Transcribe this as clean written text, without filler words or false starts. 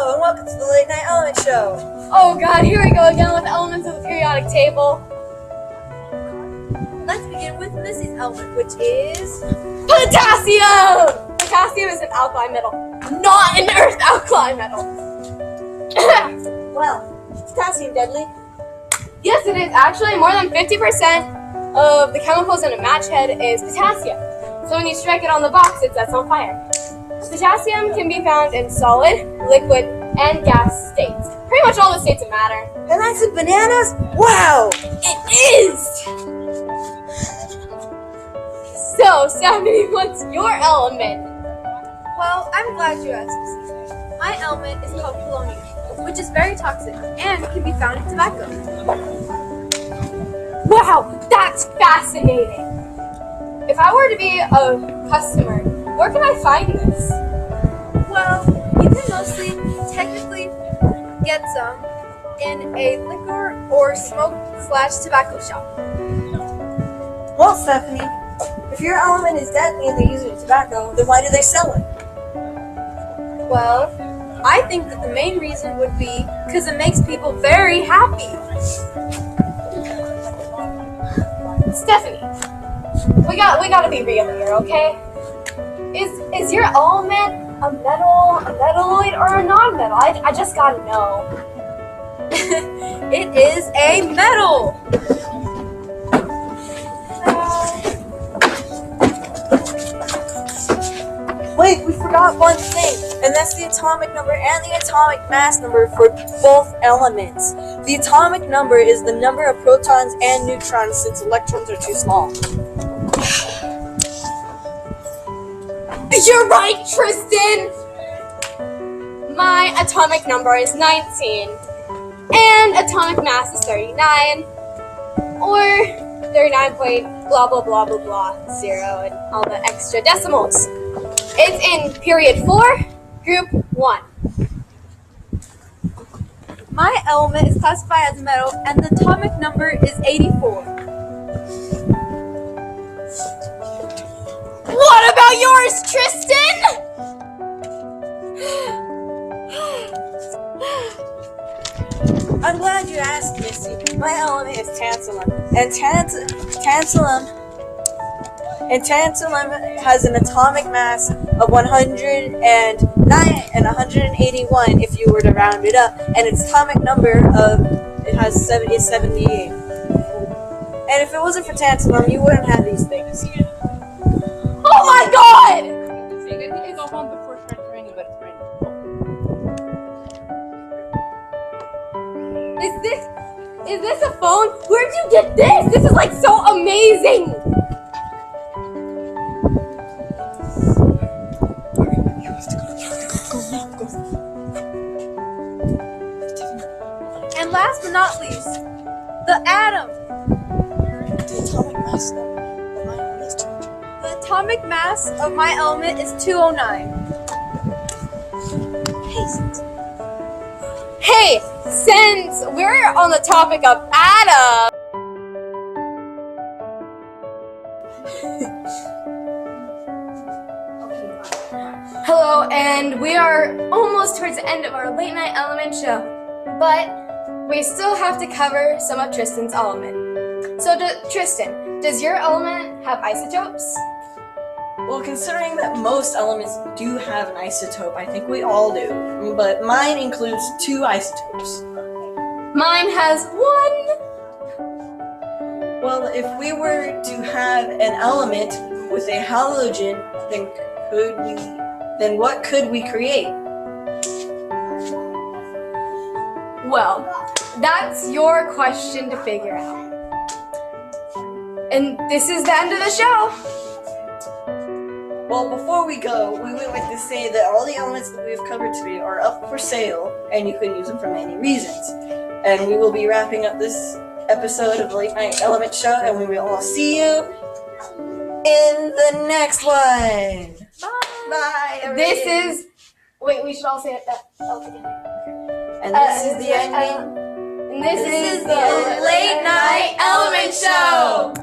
Hello and welcome to the Late Night Element Show. Oh god, here we go again with elements of the periodic table. Let's begin with Missy's element, which is Potassium! Potassium is an alkali metal, not an earth alkali metal. well, potassium deadly. Yes, it is. Actually, more than 50% of the chemicals in a match head is potassium. So when you strike it on the box, it sets on fire. Potassium can be found in solid, liquid, and gas states. Pretty much all the states of matter. And that's in bananas? Wow! It is! So, Stephanie, what's your element? Well, I'm glad you asked, Missy. My element is called polonium, which is very toxic and can be found in tobacco. Wow, that's fascinating. If I were to be a customer, where can I find this? Well, you can mostly, technically, get some in a liquor or smoke/tobacco shop. Well, Stephanie, if your element is deadly and they're using tobacco, then why do they sell it? Well, I think that the main reason would be because it makes people very happy. Stephanie, we gotta be real here, okay? Is your element a metal, a metalloid, or a non-metal? I just gotta know. It is a metal! Wait, we forgot one thing, and that's the atomic number and the atomic mass number for both elements. The atomic number is the number of protons and neutrons since electrons are too small. You're right, Tristan! My atomic number is 19, and atomic mass is 39, or 39 point blah blah blah blah blah 0 and all the extra decimals. It's in period 4, group 1. My element is classified as a metal, and the atomic number is 84. What about yours, Tristan? I'm glad you asked, Missy. My element is tantalum, and tantalum has an atomic mass of 109 and 181 if you were to round it up, and its atomic number is 78. And if it wasn't for tantalum, you wouldn't have these things. Oh my god! Go home before it's raining, but it's raining. Is this a phone? Where'd you get this? This is like so amazing! And last but not least, the atom. The atomic mass The atomic mass of my element is 209. Hey, since we're on the topic of atoms, hello, and we are almost towards the end of our late night element show, but we still have to cover some of Tristan's element. So, Tristan, does your element have isotopes? Well, considering that most elements do have an isotope, I think we all do, but mine includes 2 isotopes. Mine has 1. Well, if we were to have an element with a halogen, then what could we create? Well, that's your question to figure out. And this is the end of the show. Well, before we go, we would like to say that all the elements that we've covered today are up for sale, and you can use them for many reasons. And we will be wrapping up this episode of the Late Night Element Show, and we will all see you in the next one. Bye, everybody. Wait, we should all say it all together. And this is the ending. And this is the Late Night Element Show.